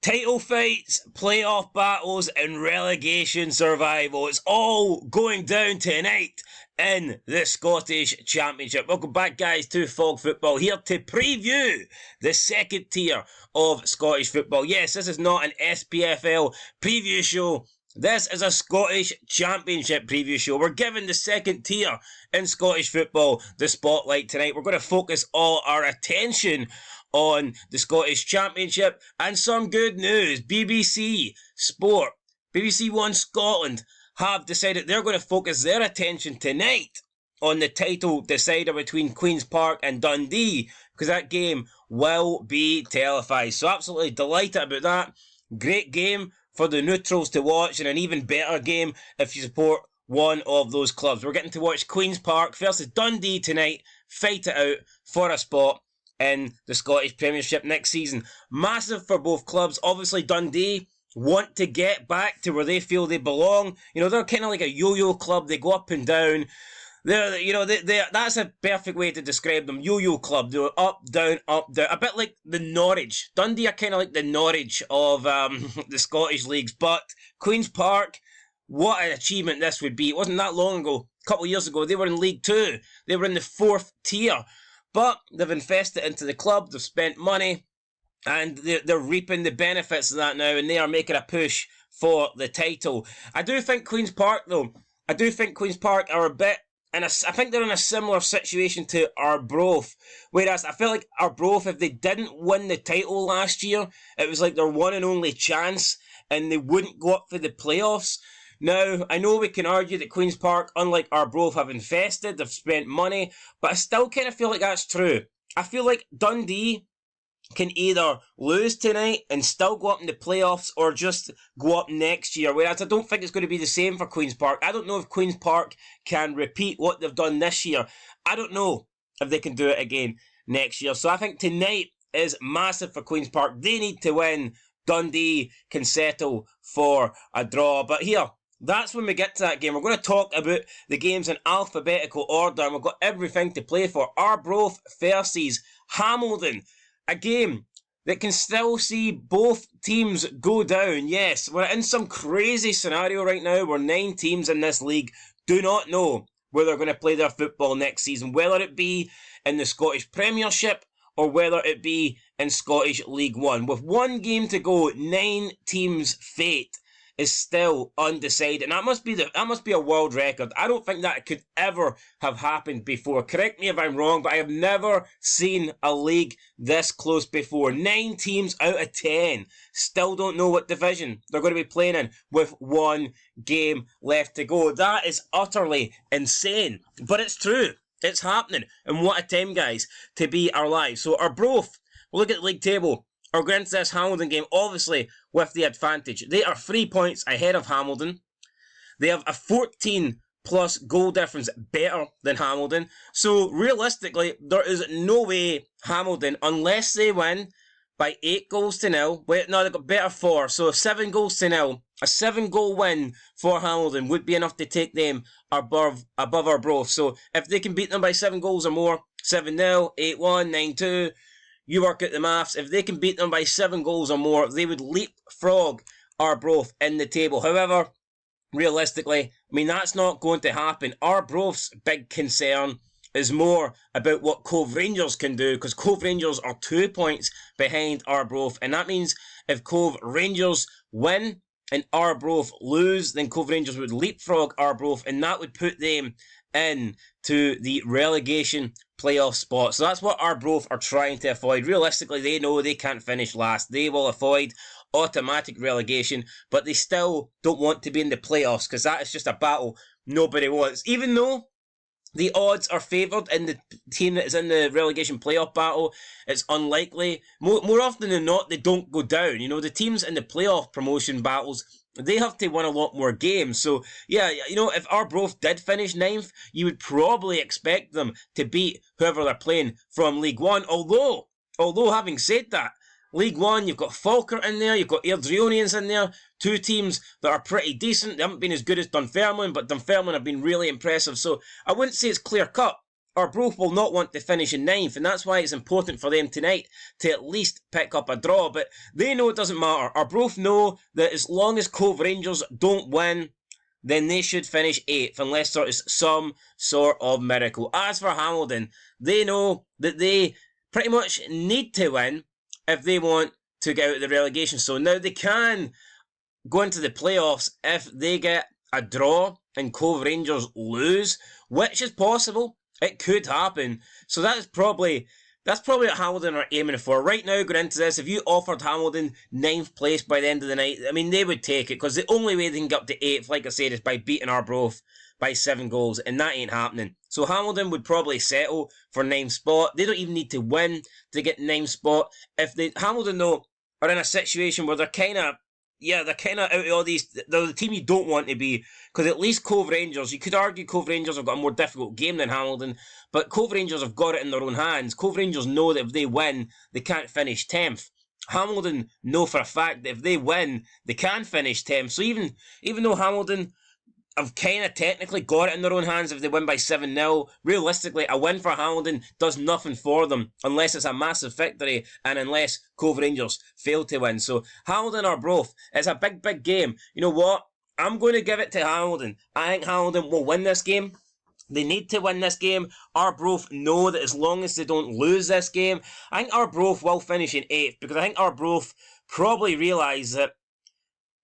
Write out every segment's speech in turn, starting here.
Title fights, playoff battles, and relegation survival. It's all going down tonight in the Scottish Championship. Welcome back, guys, to Fog Football, here to preview the second tier of Scottish football. Yes, this is not an SPFL preview show. This is a Scottish Championship preview show. We're giving the second tier in Scottish football the spotlight tonight. We're going to focus all our attention on the Scottish Championship, and some good news. BBC Sport, BBC One Scotland have decided they're going to focus their attention tonight on the title decider between Queen's Park and Dundee, because that game will be televised. So absolutely delighted about that. Great game for the neutrals to watch, and an even better game if you support one of those clubs. We're getting to watch Queen's Park versus Dundee tonight, fight it out for a spot in the Scottish Premiership next season. Massive for both clubs. Obviously, Dundee want to get back to where they feel they belong. You know, they're kind of like a yo-yo club. They go up and down. That's a perfect way to describe them. Yo-yo club. They're up, down, up, down. A bit like the Norwich. Dundee are kind of like the Norwich of the Scottish leagues. But Queen's Park, what an achievement this would be. It wasn't that long ago. A couple of years ago, they were in League 2. They were in the 4th tier. But they've invested into the club, they've spent money, and they're reaping the benefits of that now, and they are making a push for the title. I do think Queen's Park, though, are a bit, I think they're in a similar situation to Arbroath, whereas I feel like Arbroath, if they didn't win the title last year, it was like their one and only chance, and they wouldn't go up for the playoffs. Now, I know we can argue that Queen's Park, unlike Arbroath, have invested, they've spent money, but I still kind of feel like that's true. I feel like Dundee can either lose tonight and still go up in the playoffs, or just go up next year, whereas I don't think it's going to be the same for Queen's Park. I don't know if Queen's Park can repeat what they've done this year. I don't know if they can do it again next year. So I think tonight is massive for Queen's Park. They need to win. Dundee can settle for a draw. But here, that's when we get to that game. We're going to talk about the games in alphabetical order, and we've got everything to play for. Arbroath versus Hamilton. A game that can still see both teams go down. Yes, we're in some crazy scenario right now where 9 teams in this league do not know where they're going to play their football next season, whether it be in the Scottish Premiership or whether it be in Scottish League 1. With one game to go, 9 teams' fate is still undecided, and that must be a world record. I don't think that could ever have happened before. Correct me if I'm wrong, but I have never seen a league this close before. 9 teams out of 10 still don't know what division they're going to be playing in with one game left to go. That is utterly insane, but it's true. It's happening, and what a time, guys, to be alive. So Arbroath, we'll look at the league table. Are going into this Hamilton game, obviously, with the advantage. They are 3 points ahead of Hamilton. They have a 14-plus goal difference better than Hamilton. So, realistically, there is no way Hamilton, unless they win by 8 goals to 0, they've got better 4, so 7 goals to 0. A 7-goal win for Hamilton would be enough to take them above Arbroath. So, if they can beat them by 7 goals or more, 7-0, 8-1, 9-2... you work out the maths. If they can beat them by 7 goals or more, they would leapfrog Arbroath in the table. However, realistically, I mean, that's not going to happen. Arbroath's big concern is more about what Cove Rangers can do, because Cove Rangers are 2 points behind Arbroath, and that means if Cove Rangers win and Arbroath lose, then Cove Rangers would leapfrog Arbroath, and that would put them into the relegation playoff spot. So that's what Arbroath are trying to avoid. Realistically, they know they can't finish last. They will avoid automatic relegation, but they still don't want to be in the playoffs, because that is just a battle nobody wants. Even though the odds are favoured in the team that is in the relegation playoff battle, it's unlikely. More often than not, they don't go down. You know, the teams in the playoff promotion battles, they have to win a lot more games. So, yeah, you know, if Arbroath did finish 9th, you would probably expect them to beat whoever they're playing from League 1. Although having said that, League 1, you've got Falkirk in there, you've got Airdrieonians in there, 2 teams that are pretty decent. They haven't been as good as Dunfermline, but Dunfermline have been really impressive. So I wouldn't say it's clear-cut Arbroath will not want to finish in 9th, and that's why it's important for them tonight to at least pick up a draw. But they know it doesn't matter. Arbroath know that as long as Cove Rangers don't win, then they should finish 8th, unless there is some sort of miracle. As for Hamilton, they know that they pretty much need to win if they want to get out of the relegation zone. Now, they can go into the playoffs if they get a draw and Cove Rangers lose, which is possible. It could happen. So that's probably what Hamilton are aiming for. Right now, going into this, if you offered Hamilton 9th place by the end of the night, I mean, they would take it, because the only way they can get up to 8th, like I said, is by beating Arbroath by 7 goals, and that ain't happening. So Hamilton would probably settle for 9th spot. They don't even need to win to get 9th spot. Hamilton, though, are in a situation where they're kind of out of all these. They're the team you don't want to be, because at least Cove Rangers, you could argue Cove Rangers have got a more difficult game than Hamilton, but Cove Rangers have got it in their own hands. Cove Rangers know that if they win, they can't finish 10th. Hamilton know for a fact that if they win, they can finish 10th. So even though Hamilton have kind of technically got it in their own hands if they win by 7-0. Realistically, a win for Hamilton does nothing for them unless it's a massive victory and unless Cove Rangers fail to win. So Hamilton or Arbroath, it's a big, big game. You know what? I'm going to give it to Hamilton. I think Hamilton will win this game. They need to win this game. Arbroath know that as long as they don't lose this game, I think Arbroath will finish in 8th, because I think Arbroath probably realise that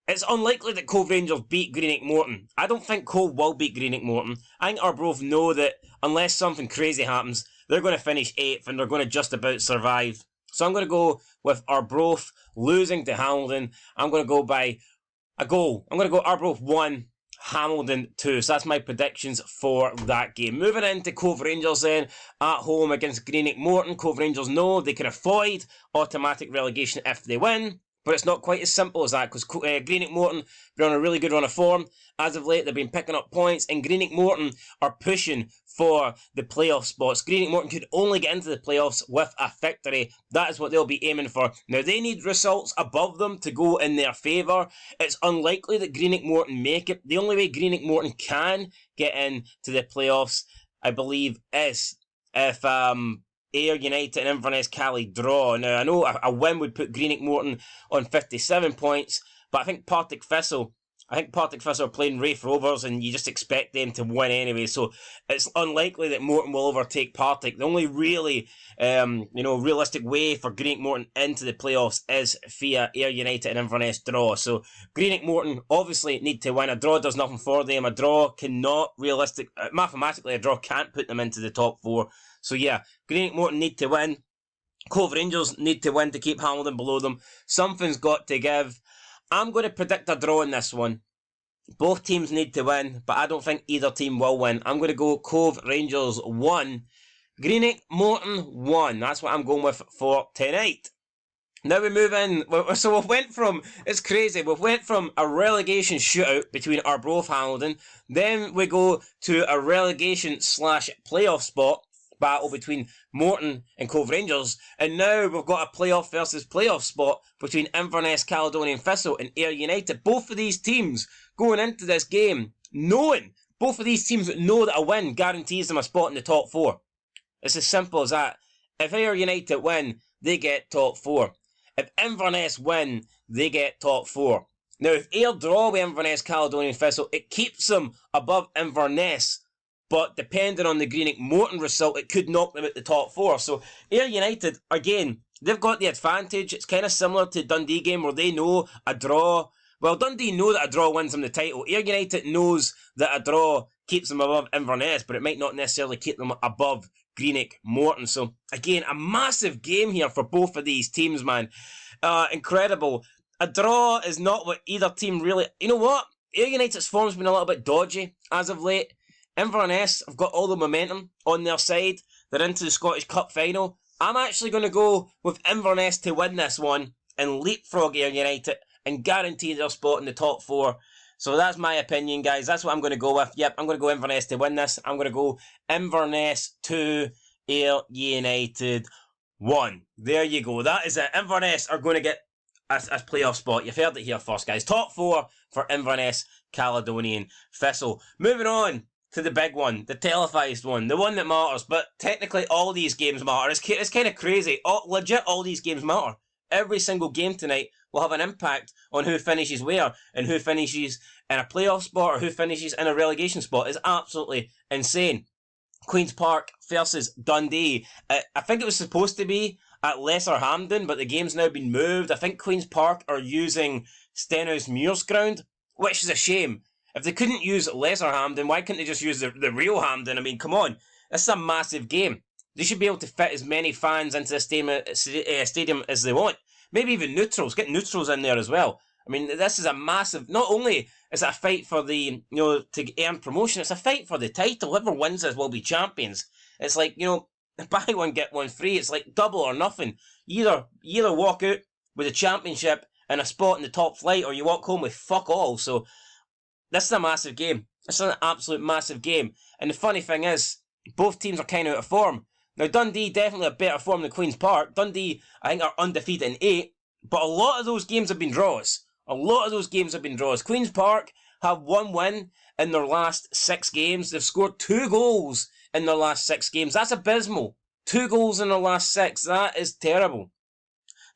it's unlikely that Cove Rangers beat Greenock Morton. I don't think Cove will beat Greenock Morton. I think Arbroath know that unless something crazy happens, they're going to finish 8th and they're going to just about survive. So I'm going to go with Arbroath losing to Hamilton. I'm going to go by a goal. I'm going to go Arbroath 1, Hamilton 2. So that's my predictions for that game. Moving into Cove Rangers then, at home against Greenock Morton. Cove Rangers know they can avoid automatic relegation if they win. But it's not quite as simple as that, because Greenock Morton been on a really good run of form. As of late, they've been picking up points, and Greenock Morton are pushing for the playoff spots. Greenock Morton could only get into the playoffs with a victory. That is what they'll be aiming for. Now, they need results above them to go in their favour. It's unlikely that Greenock Morton make it. The only way Greenock Morton can get into the playoffs, I believe, is if Ayr United and Inverness Cali draw. Now, I know a win would put Greenock Morton on 57 points, but I think Partick Thistle are playing Raith Rovers, and you just expect them to win anyway, so it's unlikely that Morton will overtake Partick. The only really, realistic way for Greenock Morton into the playoffs is via Ayr United and Inverness draw. So Greenock Morton obviously need to win. A draw does nothing for them. A draw cannot mathematically, a draw can't put them into the top 4. So yeah, Greenock Morton need to win. Cove Rangers need to win to keep Hamilton below them. Something's got to give. I'm going to predict a draw in this one. Both teams need to win, but I don't think either team will win. I'm going to go Cove Rangers 1, Greenock Morton 1. That's what I'm going with for tonight. Now we move in. So it's crazy. We went from a relegation shootout between Arbroath and Hamilton. Then we go to a relegation / playoff spot battle between Morton and Cove Rangers, and now we've got a playoff versus playoff spot between Inverness, Caledonian Thistle and Ayr United. Both of these teams going into this game both of these teams know that a win guarantees them a spot in the top 4. It's as simple as that. If Ayr United win, they get top 4. If Inverness win, they get top 4. Now, if Ayr draw with Inverness, Caledonian Thistle, it keeps them above Inverness. But depending on the Greenock Morton result, it could knock them at the top 4. So Ayr United, again, they've got the advantage. It's kind of similar to Dundee game where they know a draw. Well, Dundee know that a draw wins them the title. Ayr United knows that a draw keeps them above Inverness, but it might not necessarily keep them above Greenock Morton. So again, a massive game here for both of these teams, man. Incredible. A draw is not what either team really... You know what? Ayr United's form's been a little bit dodgy as of late. Inverness have got all the momentum on their side. They're into the Scottish Cup final. I'm actually going to go with Inverness to win this one and leapfrog Ayr United and guarantee their spot in the top 4. So that's my opinion, guys. That's what I'm going to go with. Yep, I'm going to go Inverness to win this. I'm going to go Inverness 2, Ayr United 1. There you go. That is it. Inverness are going to get a playoff spot. You've heard it here first, guys. Top 4 for Inverness, Caledonian Thistle. Moving on to the big one, the televised one, the one that matters. But technically, all these games matter. It's kind of crazy. Legit, all these games matter. Every single game tonight will have an impact on who finishes where and who finishes in a playoff spot or who finishes in a relegation spot. It's absolutely insane. Queen's Park versus Dundee. I think it was supposed to be at Lesser Hampden, but the game's now been moved. I think Queen's Park are using Stenhousemuir's ground, which is a shame. If they couldn't use Lesser Hampden, why couldn't they just use the real Hampden? I mean, come on. This is a massive game. They should be able to fit as many fans into the stadium as they want. Maybe even neutrals. Get neutrals in there as well. I mean, this is a massive... Not only is it a fight for the, to earn promotion, it's a fight for the title. Whoever wins this will be champions. It's like, buy one, get one free. It's like double or nothing. You either walk out with a championship and a spot in the top flight, or you walk home with fuck all. So, this is a massive game. It's an absolute massive game. And the funny thing is, both teams are kind of out of form. Now, Dundee definitely a better form than Queen's Park. Dundee, I think, are undefeated in 8, but a lot of those games have been draws. Queen's Park have 1 win in their last 6 games. They've scored 2 goals in their last 6 games. That's abysmal. 2 goals in their last 6. That is terrible.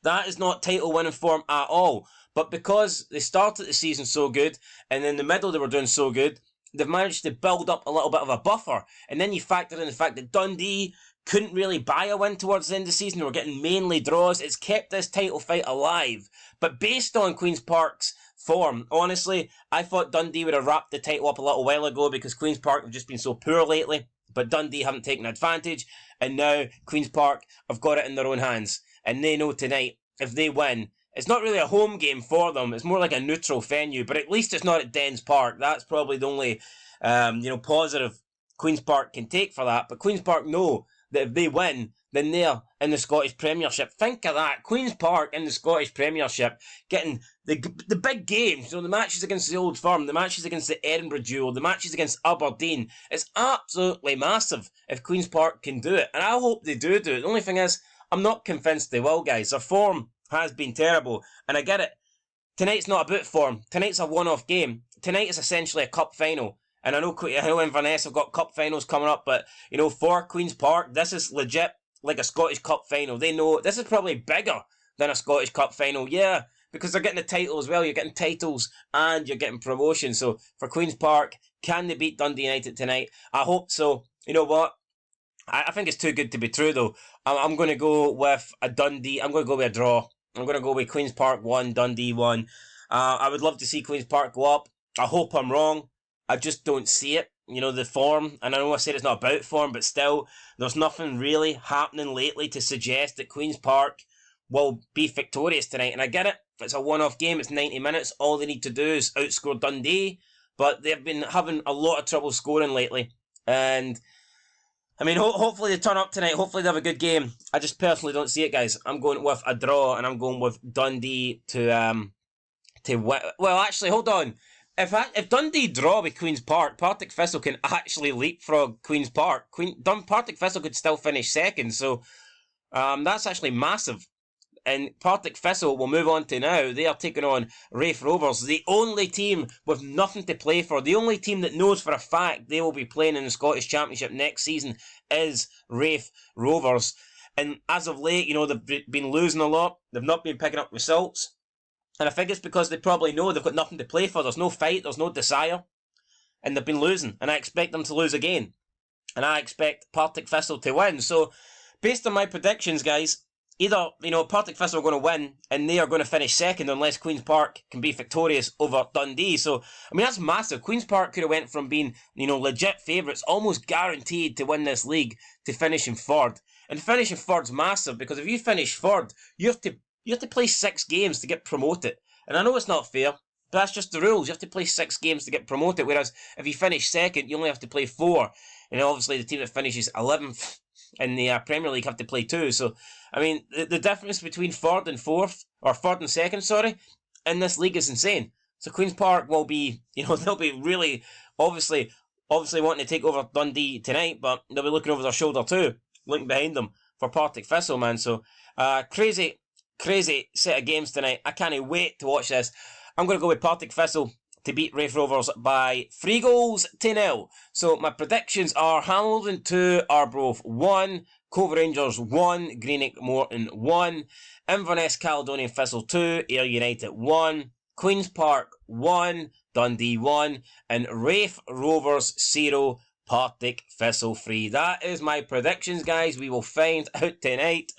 That is not title-winning form at all. But because they started the season so good, and in the middle they were doing so good, they've managed to build up a little bit of a buffer. And then you factor in the fact that Dundee couldn't really buy a win towards the end of the season. They were getting mainly draws. It's kept this title fight alive. But based on Queen's Park's form, honestly, I thought Dundee would have wrapped the title up a little while ago because Queen's Park have just been so poor lately. But Dundee haven't taken advantage. And now Queen's Park have got it in their own hands. And they know tonight, if they win, it's not really a home game for them. It's more like a neutral venue. But at least it's not at Dens Park. That's probably the only positive Queen's Park can take for that. But Queen's Park know that if they win, then they're in the Scottish Premiership. Think of that. Queen's Park in the Scottish Premiership, getting the big games, the matches against the Old Firm, the matches against the Edinburgh Duel, the matches against Aberdeen. It's absolutely massive if Queen's Park can do it. And I hope they do it. The only thing is, I'm not convinced they will, guys. Their form has been terrible. And I get it. Tonight's not about form. Tonight's a one-off game. Tonight is essentially a cup final. And I know Inverness have got cup finals coming up, but, for Queen's Park, this is legit like a Scottish Cup final. They know this is probably bigger than a Scottish Cup final. Yeah, because they're getting the title as well. You're getting titles and you're getting promotion. So for Queen's Park, can they beat Dundee United tonight? I hope so. You know what? I think it's too good to be true, though. I'm going to go with a Dundee. I'm going to go with a draw. I'm going to go with Queen's Park 1, Dundee 1. I would love to see Queen's Park go up. I hope I'm wrong. I just don't see it. The form, and I know I said it's not about form, but still, there's nothing really happening lately to suggest that Queen's Park will be victorious tonight. And I get it. If it's a one-off game, it's 90 minutes. All they need to do is outscore Dundee. But they've been having a lot of trouble scoring lately. And, I mean, hopefully they turn up tonight. Hopefully they have a good game. I just personally don't see it, guys. I'm going with a draw, and I'm going with Dundee to win. Well, actually, hold on. If Dundee draw with Queen's Park, Partick Thistle can actually leapfrog Queen's Park. Partick Thistle could still finish second, so that's actually massive. And Partick Thistle will move on to now. They are taking on Raith Rovers, the only team with nothing to play for. The only team that knows for a fact they will be playing in the Scottish Championship next season is Raith Rovers. And as of late, they've been losing a lot. They've not been picking up results. And I think it's because they probably know they've got nothing to play for. There's no fight, there's no desire. And they've been losing. And I expect them to lose again. And I expect Partick Thistle to win. So, based on my predictions, guys, either, Partick Thistle are going to win and they are going to finish second unless Queen's Park can be victorious over Dundee. So, I mean, that's massive. Queen's Park could have went from being, legit favourites, almost guaranteed to win this league, to finishing third. And finishing third's massive because if you finish third, you have to play 6 games to get promoted. And I know it's not fair, but that's just the rules. You have to play 6 games to get promoted, whereas if you finish second, you only have to play 4. And obviously the team that finishes 11th in the Premier League have to play 2. So, I mean, the difference between third and second, in this league is insane. So Queen's Park will be, they'll be really, obviously wanting to take over Dundee tonight, but they'll be looking over their shoulder too, looking behind them for Partick Thistle, man. So, crazy set of games tonight. I can't wait to watch this. I'm going to go with Partick Thistle to beat Raith Rovers by 3-0. So my predictions are Hamilton 2, Arbroath 1, Cove Rangers 1, Greenock Morton 1, Inverness Caledonian Thistle 2, Ayr United 1, Queen's Park 1, Dundee 1, and Raith Rovers 0, Partick Thistle 3. That is my predictions, guys. We will find out tonight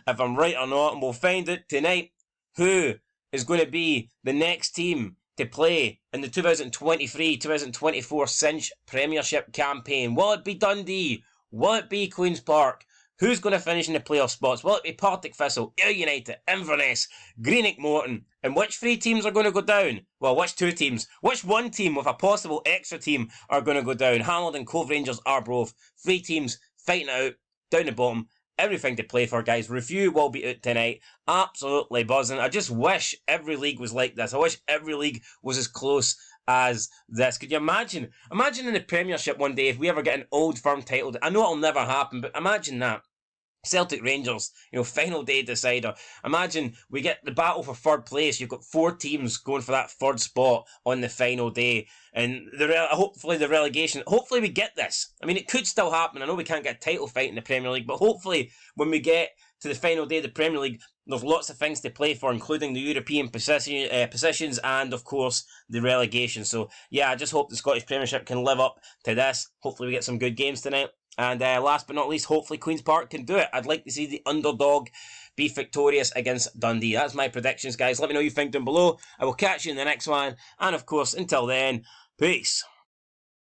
if I'm right or not, and we'll find out tonight who is going to be the next team to play in the 2023-2024 Cinch Premiership campaign. Will it be Dundee? Will it be Queen's Park? Who's going to finish in the playoff spots? Will it be Partick Thistle, Ayr United, Inverness, Greenock Morton? And which 3 teams are going to go down? Well, which 2 teams? Which 1 team with a possible extra team are going to go down? Hamilton, Cove Rangers, Arbroath. 3 teams fighting it out, down the bottom. Everything to play for, guys. Review will be out tonight. Absolutely buzzing. I just wish every league was like this. I wish every league was as close as this. Could you imagine? Imagine in the Premiership one day if we ever get an Old Firm title. I know it'll never happen, but imagine that. Celtic Rangers, final day decider. Imagine we get the battle for third place. You've got 4 teams going for that third spot on the final day. And hopefully the relegation, hopefully we get this. I mean, it could still happen. I know we can't get a title fight in the Premier League, but hopefully when we get to the final day of the Premier League, there's lots of things to play for, including the European positions and, of course, the relegation. So, yeah, I just hope the Scottish Premiership can live up to this. Hopefully we get some good games tonight. And last but not least, hopefully Queen's Park can do it. I'd like to see the underdog be victorious against Dundee. That's my predictions, guys. Let me know what you think down below. I will catch you in the next one. And, of course, until then, peace.